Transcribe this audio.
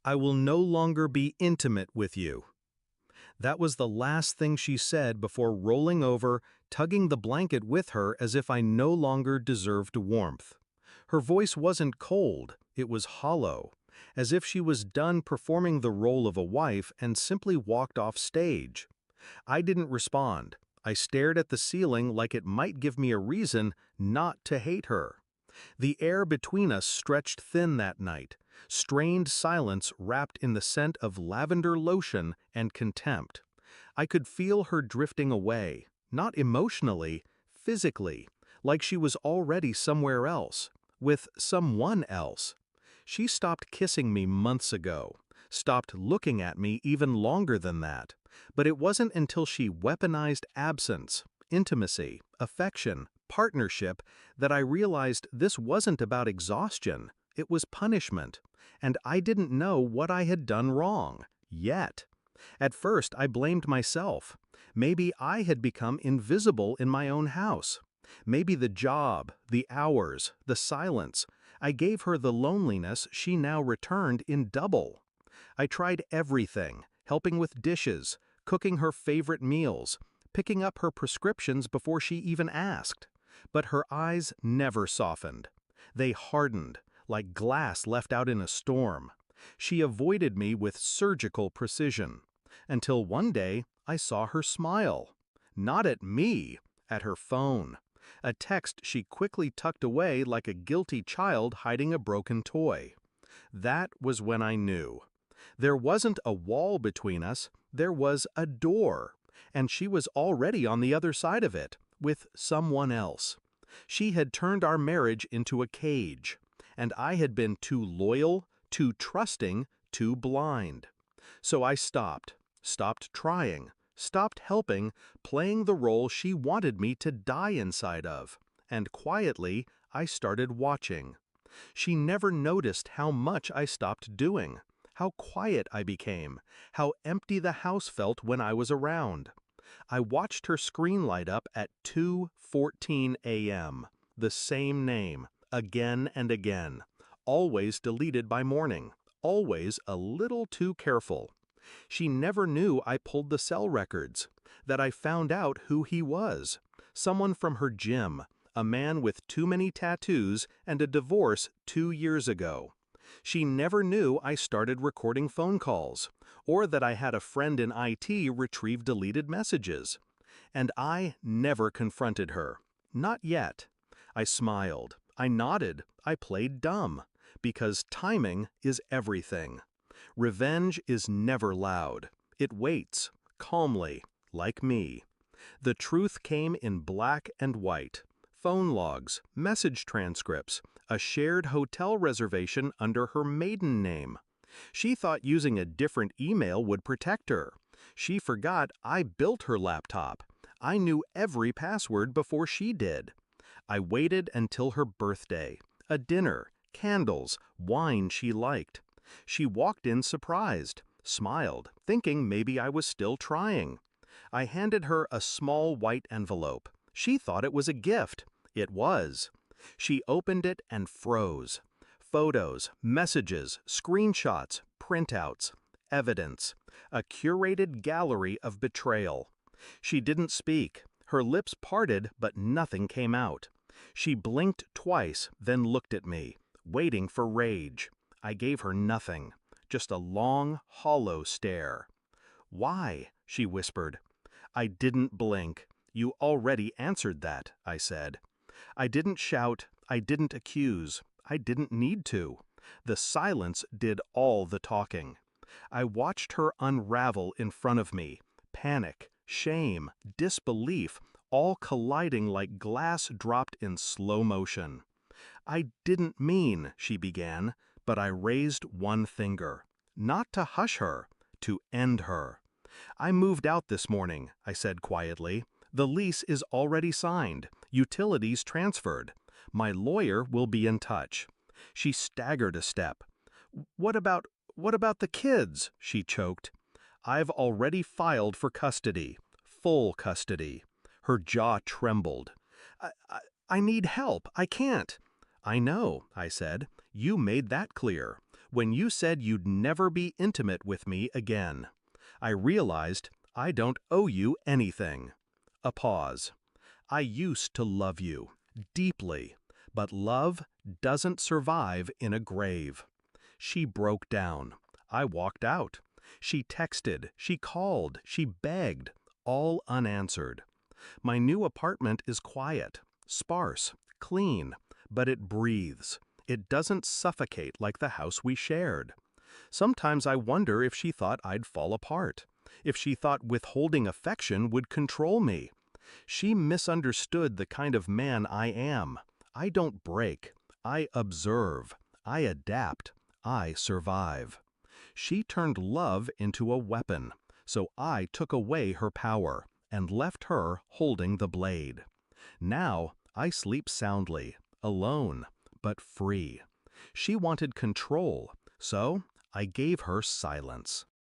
I will no longer be intimate with you. That was the last thing she said before rolling over, tugging the blanket with her as if I no longer deserved warmth. Her voice wasn't cold, it was hollow, as if she was done performing the role of a wife and simply walked off stage. I didn't respond. I stared at the ceiling like it might give me a reason not to hate her. The air between us stretched thin that night, strained silence wrapped in the scent of lavender lotion and contempt. I could feel her drifting away, not emotionally, physically, like she was already somewhere else, with someone else. She stopped kissing me months ago, stopped looking at me even longer than that, but it wasn't until she weaponized absence, intimacy, affection, partnership, that I realized this wasn't about exhaustion, it was punishment, and I didn't know what I had done wrong, yet. At first I blamed myself. Maybe I had become invisible in my own house. Maybe the job, the hours, the silence. I gave her the loneliness she now returned in double. I tried everything, helping with dishes, cooking her favorite meals, picking up her prescriptions before she even asked. But her eyes never softened. They hardened, like glass left out in a storm. She avoided me with surgical precision. Until one day, I saw her smile. Not at me, at her phone. A text she quickly tucked away like a guilty child hiding a broken toy. That was when I knew. There wasn't a wall between us, there was a door, and she was already on the other side of it, with someone else. She had turned our marriage into a cage, and I had been too loyal, too trusting, too blind. So I stopped trying, stopped helping, playing the role she wanted me to die inside of, and quietly I started watching. She never noticed how much I stopped doing, how quiet I became, how empty the house felt when I was around. I watched her screen light up at 2:14 a.m., the same name, again and again, always deleted by morning, always a little too careful. She never knew I pulled the cell records, that I found out who he was, someone from her gym, a man with too many tattoos and a divorce 2 years ago. She never knew I started recording phone calls, or that I had a friend in IT retrieve deleted messages. And I never confronted her. Not yet. I smiled, I nodded, I played dumb, because timing is everything. Revenge is never loud. It waits, calmly, like me. The truth came in black and white. Phone logs, message transcripts, a shared hotel reservation under her maiden name. She thought using a different email would protect her. She forgot I built her laptop. I knew every password before she did. I waited until her birthday. A dinner, candles, wine she liked. She walked in surprised, smiled, thinking maybe I was still trying. I handed her a small white envelope. She thought it was a gift. It was. She opened it and froze. Photos, messages, screenshots, printouts, evidence. A curated gallery of betrayal. She didn't speak. Her lips parted, but nothing came out. She blinked twice, then looked at me, waiting for rage. I gave her nothing, just a long, hollow stare. "Why?" she whispered. I didn't blink. "You already answered that," I said. I didn't shout, I didn't accuse, I didn't need to. The silence did all the talking. I watched her unravel in front of me, panic, shame, disbelief, all colliding like glass dropped in slow motion. "I didn't mean," she began, but I raised one finger. Not to hush her, to end her. "I moved out this morning," I said quietly. "The lease is already signed, utilities transferred. My lawyer will be in touch." She staggered a step. What about the kids?" she choked. "I've already filed for custody, full custody." Her jaw trembled. I need help. I can't." "I know," I said. "You made that clear. when you said you'd never be intimate with me again. I realized I don't owe you anything. A pause. I used to love you, deeply, but love doesn't survive in a grave. She broke down. I walked out. She texted, she called, she begged, all unanswered. My new apartment is quiet, sparse, clean, but it breathes. It doesn't suffocate like the house we shared. Sometimes I wonder if she thought I'd fall apart, if she thought withholding affection would control me. She misunderstood the kind of man I am. I don't break. I observe. I adapt. I survive. She turned love into a weapon, so I took away her power and left her holding the blade. Now I sleep soundly, alone, but free. She wanted control, so I gave her silence.